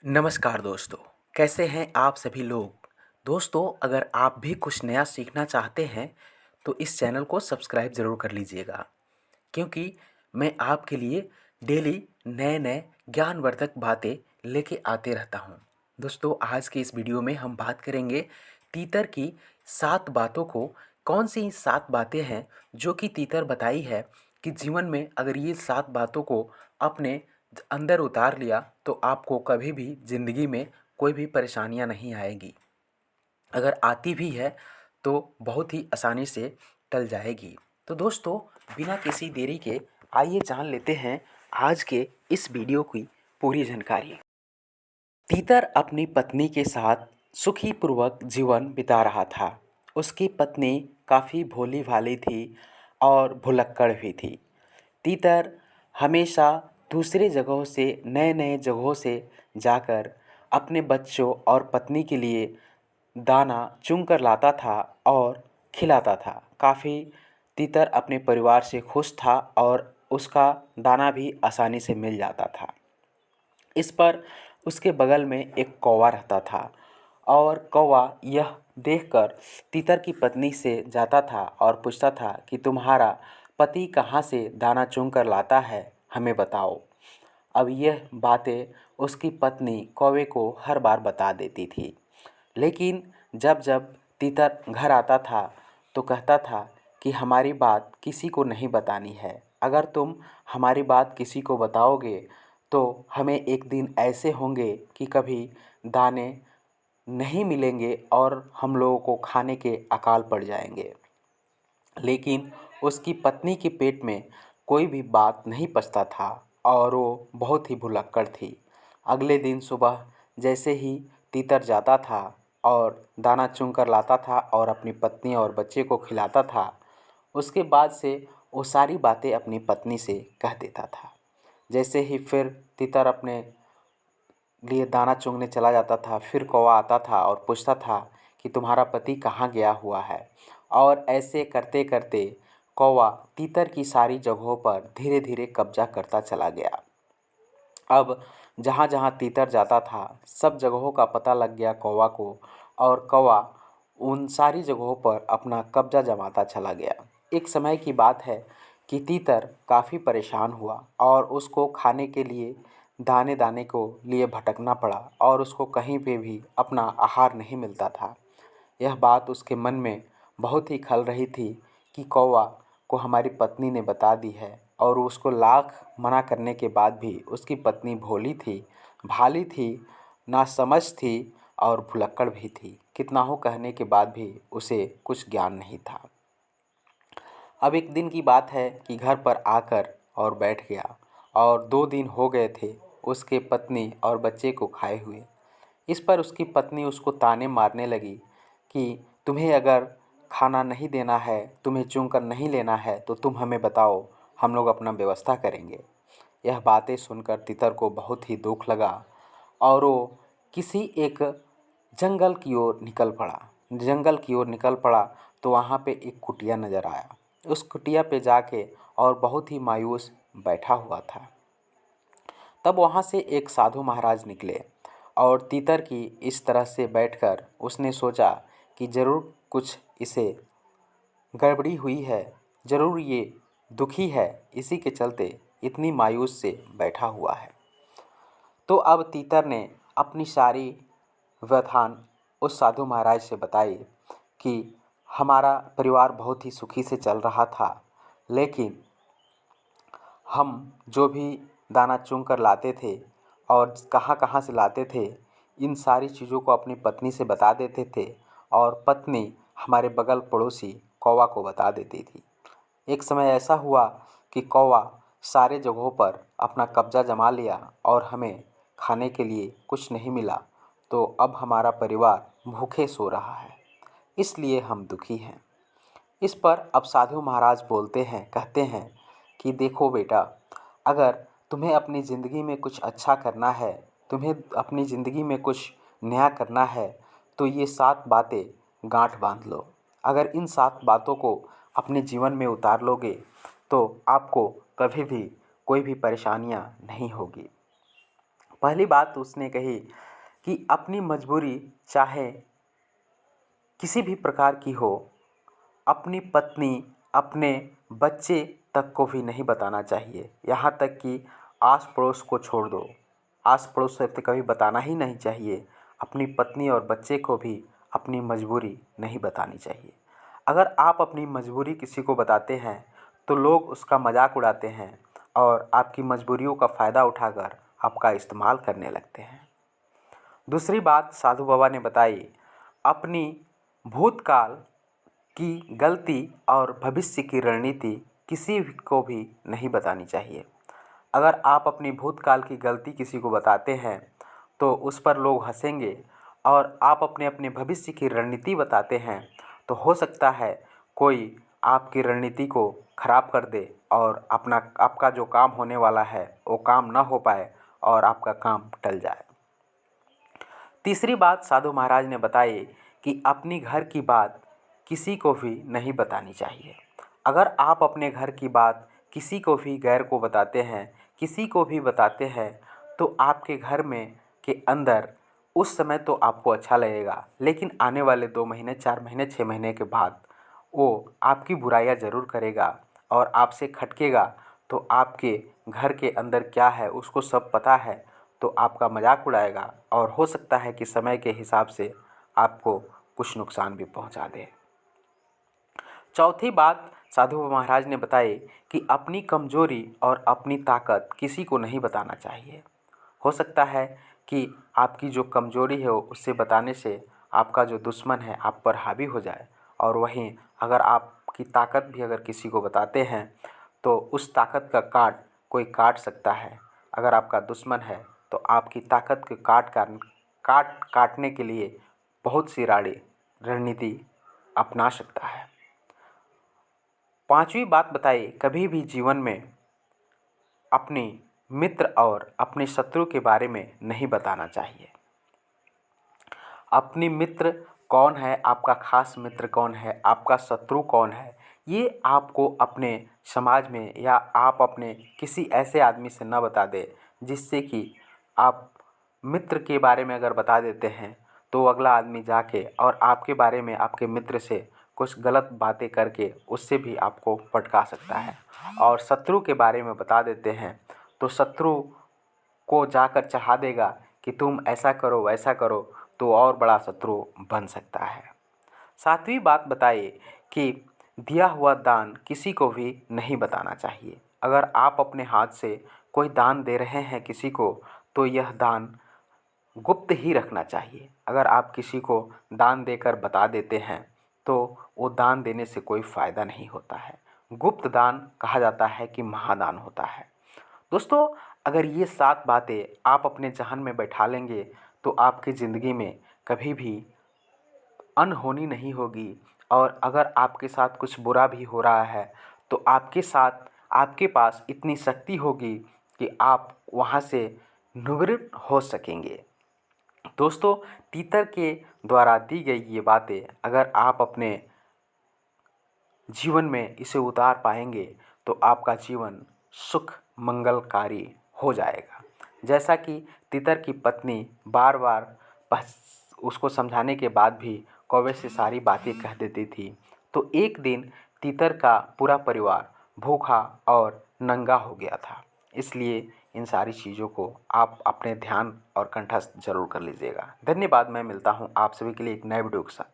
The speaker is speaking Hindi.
नमस्कार दोस्तों। कैसे हैं आप सभी लोग। दोस्तों, अगर आप भी कुछ नया सीखना चाहते हैं तो इस चैनल को सब्सक्राइब ज़रूर कर लीजिएगा, क्योंकि मैं आपके लिए डेली नए नए ज्ञानवर्धक बातें लेके आते रहता हूँ। दोस्तों, आज के इस वीडियो में हम बात करेंगे तीतर की 7 बातों को। कौन सी 7 बातें हैं जो कि तीतर बताई है कि जीवन में अगर ये 7 बातों को अपने अंदर उतार लिया तो आपको कभी भी ज़िंदगी में कोई भी परेशानियां नहीं आएगी। अगर आती भी है तो बहुत ही आसानी से टल जाएगी। तो दोस्तों, बिना किसी देरी के आइए जान लेते हैं आज के इस वीडियो की पूरी जानकारी। तीतर अपनी पत्नी के साथ सुखीपूर्वक जीवन बिता रहा था। उसकी पत्नी काफ़ी भोली भाली थी और भुलक्कड़ भी थी। तीतर हमेशा दूसरे जगहों से नए नए जगहों से जाकर अपने बच्चों और पत्नी के लिए दाना चुन कर लाता था और खिलाता था। काफ़ी तीतर अपने परिवार से खुश था और उसका दाना भी आसानी से मिल जाता था। इस पर उसके बगल में एक कौवा रहता था और कौवा यह देखकर तीतर की पत्नी से जाता था और पूछता था कि तुम्हारा पति कहाँ से दाना चुन कर लाता है, हमें बताओ। अब यह बातें उसकी पत्नी कौवे को हर बार बता देती थी, लेकिन जब जब तीतर घर आता था तो कहता था कि हमारी बात किसी को नहीं बतानी है। अगर तुम हमारी बात किसी को बताओगे तो हमें एक दिन ऐसे होंगे कि कभी दाने नहीं मिलेंगे और हम लोगों को खाने के अकाल पड़ जाएंगे। लेकिन उसकी पत्नी के पेट में कोई भी बात नहीं पचता था और वो बहुत ही भुलक्कड़ थी। अगले दिन सुबह जैसे ही तीतर जाता था और दाना चुन कर लाता था और अपनी पत्नी और बच्चे को खिलाता था, उसके बाद से वो सारी बातें अपनी पत्नी से कह देता था। जैसे ही फिर तीतर अपने लिए दाना चुगने चला जाता था, फिर कौवा आता था और पूछता था कि तुम्हारा पति कहाँ गया हुआ है। और ऐसे करते करते कौवा तीतर की सारी जगहों पर धीरे धीरे कब्जा करता चला गया। अब जहाँ जहाँ तीतर जाता था सब जगहों का पता लग गया कौवा को, और कौवा उन सारी जगहों पर अपना कब्जा जमाता चला गया। एक समय की बात है कि तीतर काफ़ी परेशान हुआ और उसको खाने के लिए दाने दाने को लिए भटकना पड़ा और उसको कहीं पे भी अपना आहार नहीं मिलता था। यह बात उसके मन में बहुत ही खल रही थी कि कौवा को हमारी पत्नी ने बता दी है, और उसको लाख मना करने के बाद भी उसकी पत्नी भोली थी, भाली थी, नासमझ थी और भुलक्कड़ भी थी। कितना हो कहने के बाद भी उसे कुछ ज्ञान नहीं था। अब एक दिन की बात है कि घर पर आकर और बैठ गया और 2 दिन हो गए थे उसके पत्नी और बच्चे को खाए हुए। इस पर उसकी पत्नी उसको ताने मारने लगी कि तुम्हें अगर खाना नहीं देना है, तुम्हें चुन कर नहीं लेना है तो तुम हमें बताओ, हम लोग अपना व्यवस्था करेंगे। यह बातें सुनकर तितर को बहुत ही दुख लगा और वो किसी एक जंगल की ओर निकल पड़ा। जंगल की ओर निकल पड़ा तो वहाँ पे एक कुटिया नज़र आया। उस कुटिया पे जाके और बहुत ही मायूस बैठा हुआ था। तब वहाँ से एक साधु महाराज निकले और तीतर की इस तरह से बैठकर उसने सोचा कि ज़रूर कुछ इसे गड़बड़ी हुई है, ज़रूर ये दुखी है, इसी के चलते इतनी मायूस से बैठा हुआ है। तो अब तीतर ने अपनी सारी व्यथान उस साधु महाराज से बताई कि हमारा परिवार बहुत ही सुखी से चल रहा था, लेकिन हम जो भी दाना चुन कर लाते थे और कहाँ कहाँ से लाते थे, इन सारी चीज़ों को अपनी पत्नी से बता देते थे और पत्नी हमारे बगल पड़ोसी कौवा को बता देती थी। एक समय ऐसा हुआ कि कौवा सारे जगहों पर अपना कब्जा जमा लिया और हमें खाने के लिए कुछ नहीं मिला, तो अब हमारा परिवार भूखे सो रहा है, इसलिए हम दुखी हैं। इस पर अब साधु महाराज बोलते हैं, कहते हैं कि देखो बेटा, अगर तुम्हें अपनी ज़िंदगी में कुछ अच्छा करना है, तुम्हें अपनी ज़िंदगी में कुछ नया करना है, तो ये 7 बातें गांठ बांध लो। अगर इन 7 बातों को अपने जीवन में उतार लोगे तो आपको कभी भी कोई भी परेशानियां नहीं होगी। पहली बात तो उसने कही कि अपनी मजबूरी चाहे किसी भी प्रकार की हो, अपनी पत्नी, अपने बच्चे तक को भी नहीं बताना चाहिए। यहाँ तक कि आस पड़ोस को छोड़ दो, आस पड़ोस से तो कभी बताना ही नहीं चाहिए। अपनी पत्नी और बच्चे को भी अपनी मजबूरी नहीं बतानी चाहिए। अगर आप अपनी मजबूरी किसी को बताते हैं तो लोग उसका मजाक उड़ाते हैं और आपकी मजबूरियों का फ़ायदा उठाकर आपका इस्तेमाल करने लगते हैं। दूसरी बात साधु बाबा ने बताई, अपनी भूतकाल की गलती और भविष्य की रणनीति किसी को भी नहीं बतानी चाहिए। अगर आप अपनी भूतकाल की गलती किसी को बताते हैं तो उस पर लोग हंसेंगे, और आप अपने भविष्य की रणनीति बताते हैं तो हो सकता है कोई आपकी रणनीति को खराब कर दे और आपका जो काम होने वाला है वो काम ना हो पाए और आपका काम टल जाए। तीसरी बात साधु महाराज ने बताई कि अपनी घर की बात किसी को भी नहीं बतानी चाहिए। अगर आप अपने घर की बात किसी को भी गैर को बताते हैं, किसी को भी बताते हैं, तो आपके घर में के अंदर उस समय तो आपको अच्छा लगेगा, लेकिन आने वाले 2 महीने, 4 महीने, 6 महीने के बाद वो आपकी बुराइयां ज़रूर करेगा और आपसे खटकेगा। तो आपके घर के अंदर क्या है उसको सब पता है, तो आपका मजाक उड़ाएगा और हो सकता है कि समय के हिसाब से आपको कुछ नुकसान भी पहुंचा दे। चौथी बात साधु महाराज ने बताई कि अपनी कमजोरी और अपनी ताकत किसी को नहीं बताना चाहिए। हो सकता है कि आपकी जो कमजोरी है उससे बताने से आपका जो दुश्मन है आप पर हावी हो जाए, और वहीं अगर आपकी ताकत भी अगर किसी को बताते हैं तो उस ताकत का काट कोई काट सकता है। अगर आपका दुश्मन है तो आपकी ताकत के काटने के लिए बहुत सी राड़ी रणनीति अपना सकता है। पांचवी बात बताई, कभी भी जीवन में अपने मित्र और अपने शत्रु के बारे में नहीं बताना चाहिए। अपनी मित्र कौन है, आपका खास मित्र कौन है, आपका शत्रु कौन है, ये आपको अपने समाज में या आप अपने किसी ऐसे आदमी से न बता दे जिससे कि आप मित्र के बारे में अगर बता देते हैं तो अगला आदमी जाके और आपके बारे में आपके मित्र से कुछ गलत बातें करके उससे भी आपको भटका सकता है। और शत्रु के बारे में बता देते हैं तो शत्रु को जाकर चाहा देगा कि तुम ऐसा करो वैसा करो, तो और बड़ा शत्रु बन सकता है। सातवीं बात बताइए कि दिया हुआ दान किसी को भी नहीं बताना चाहिए। अगर आप अपने हाथ से कोई दान दे रहे हैं किसी को तो यह दान गुप्त ही रखना चाहिए। अगर आप किसी को दान देकर बता देते हैं तो वो दान देने से कोई फ़ायदा नहीं होता है। गुप्त दान कहा जाता है कि महादान होता है। दोस्तों, अगर ये 7 बातें आप अपने ज़हन में बैठा लेंगे तो आपकी ज़िंदगी में कभी भी अनहोनी नहीं होगी। और अगर आपके साथ कुछ बुरा भी हो रहा है तो आपके पास इतनी शक्ति होगी कि आप वहाँ से निवृत्त हो सकेंगे। दोस्तों, तीतर के द्वारा दी गई ये बातें अगर आप अपने जीवन में इसे उतार पाएंगे तो आपका जीवन सुख मंगलकारी हो जाएगा। जैसा कि तीतर की पत्नी बार बार उसको समझाने के बाद भी कौवे से सारी बातें कह देती थी, तो एक दिन तीतर का पूरा परिवार भूखा और नंगा हो गया था। इसलिए इन सारी चीज़ों को आप अपने ध्यान और कंठस्थ जरूर कर लीजिएगा। धन्यवाद। मैं मिलता हूँ आप सभी के लिए एक नए वीडियो के साथ।